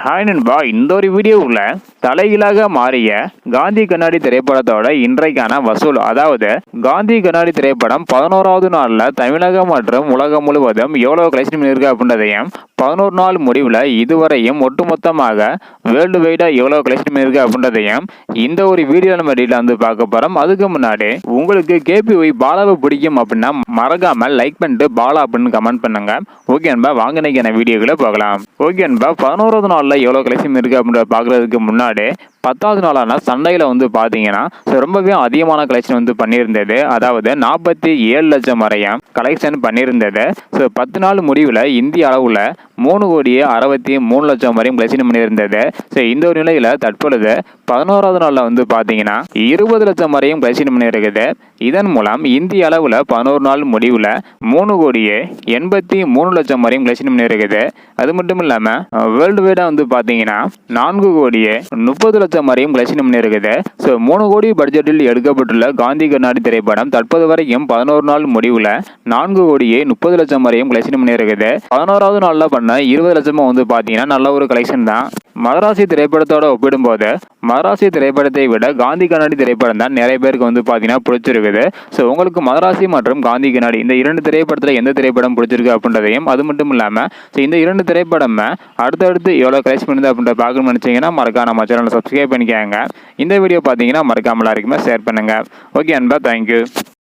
Hi நண்பா, இந்த ஒரு வீடியோவில் தலைகீழாக மாறிய காந்தி கண்ணாடி திரைப்படத்தோட இன்றைக்கான வசூல், அதாவது காந்தி கண்ணாடி திரைப்படம் 11வது நாளில் தமிழகம் மற்றும் உலகம் முழுவதும் எவ்வளோ கலெக்ஷன் பண்ணியிருக்கு அப்படின்றதையும், 11 நாள் முடிவில் இதுவரையும் ஒட்டுமொத்தமாக வேர்ல்டு வைடாக எவ்வளோ கலெக்ஷன் பண்ணியிருக்கு அப்படின்றதையும் இந்த ஒரு வீடியோ நம்ம டீட்டெயில் வந்து பார்க்க போகிறோம். அதுக்கு முன்னாடி உங்களுக்கு கேபிஒய் பாலாவை பிடிக்கும் அப்படின்னா மறக்காமல் லைக் பண்ணிட்டு பாலா அப்படின்னு கமெண்ட் பண்ணுங்க. ஓகே நண்பா, வாங்க இன்னைக்கான வீடியோக்குள்ள போகலாம். ஓகே நண்பா, 11வது நாளில் எவ்வளோ கலெக்ஷன் இருக்குது அப்படின்றத பார்க்குறதுக்கு முன்னாடி 10வது நாளான சண்டையில் வந்து பார்த்தீங்கன்னா ரொம்பவே அதிகமான கலெக்ஷன் வந்து பண்ணியிருந்தது. அதாவது 47 லட்சம் வரையும் கலெக்ஷன் பண்ணியிருந்தது. ஸோ 10 நாள் முடிவில் இந்திய அளவில் 3,63 லட்சம் வரையும் கலெக்ஷன் பண்ணியிருந்தது. ஸோ இந்த ஒரு நிலையில் தற்பொழுது 11வது நாளில் வந்து பார்த்தீங்கன்னா 20 லட்சம் வரையும் கலெக்ஷன் பண்ணியிருக்குது. இதன் மூலம் இந்திய அளவில் 11 நாள் முடிவில் 3,83 லட்சம் வரையும் கலெக்ஷன் பண்ணியிருக்குது. அது மட்டும் இல்லாமல் வேர்ல்டு வைடாக வந்து பார்த்தீங்கன்னா 4,30 லட்சம் வரையும் கலெக்ஷன் பண்ணியிருக்குது. ஸோ 3 கோடி பட்ஜெட்டில் எடுக்கப்பட்டுள்ள காந்தி கண்ணாடி திரைப்படம் தற்போது வரைக்கும் 11 நாள் முடிவில் 4,30 லட்சம் வரையும் கலெக்ஷன் பண்ணியிருக்குது. 11வது நாளில் பண்ண 20 லட்சமும் வந்து பார்த்தீங்கன்னா நல்ல ஒரு கலெக்ஷன் தான். மதராசி திரைப்படத்தோட ஒப்பிடும்போது மதராசி திரைப்படத்தை விட காந்தி கண்ணாடி திரைப்படம் தான் நிறைய பேருக்கு வந்து பார்த்தீங்கன்னா பிடிச்சிருக்குது. ஸோ உங்களுக்கு மதராசி மற்றும் காந்தி கண்ணாடி இந்த 2 திரைப்படத்தில் எந்த திரைப்படம் பிடிச்சிருக்கு அப்படின்றதையும், அது மட்டும் இல்லாமல் ஸோ இந்த 2 திரைப்படம் அடுத்தடுத்து எவ்வளோ கலெக்ஷன் பண்ணுது அப்படின்றத பார்க்கணும்னு நினச்சிங்கன்னா மறக்காம நம்ம சேனலை சப்ஸ்கிரைப் பண்ணிக்காங்க. இந்த வீடியோ பார்த்தீங்கன்னா மறக்காம எல்லாருக்குமே ஷேர் பண்ணுங்கள். ஓகே அன்பா, தேங்க்யூ.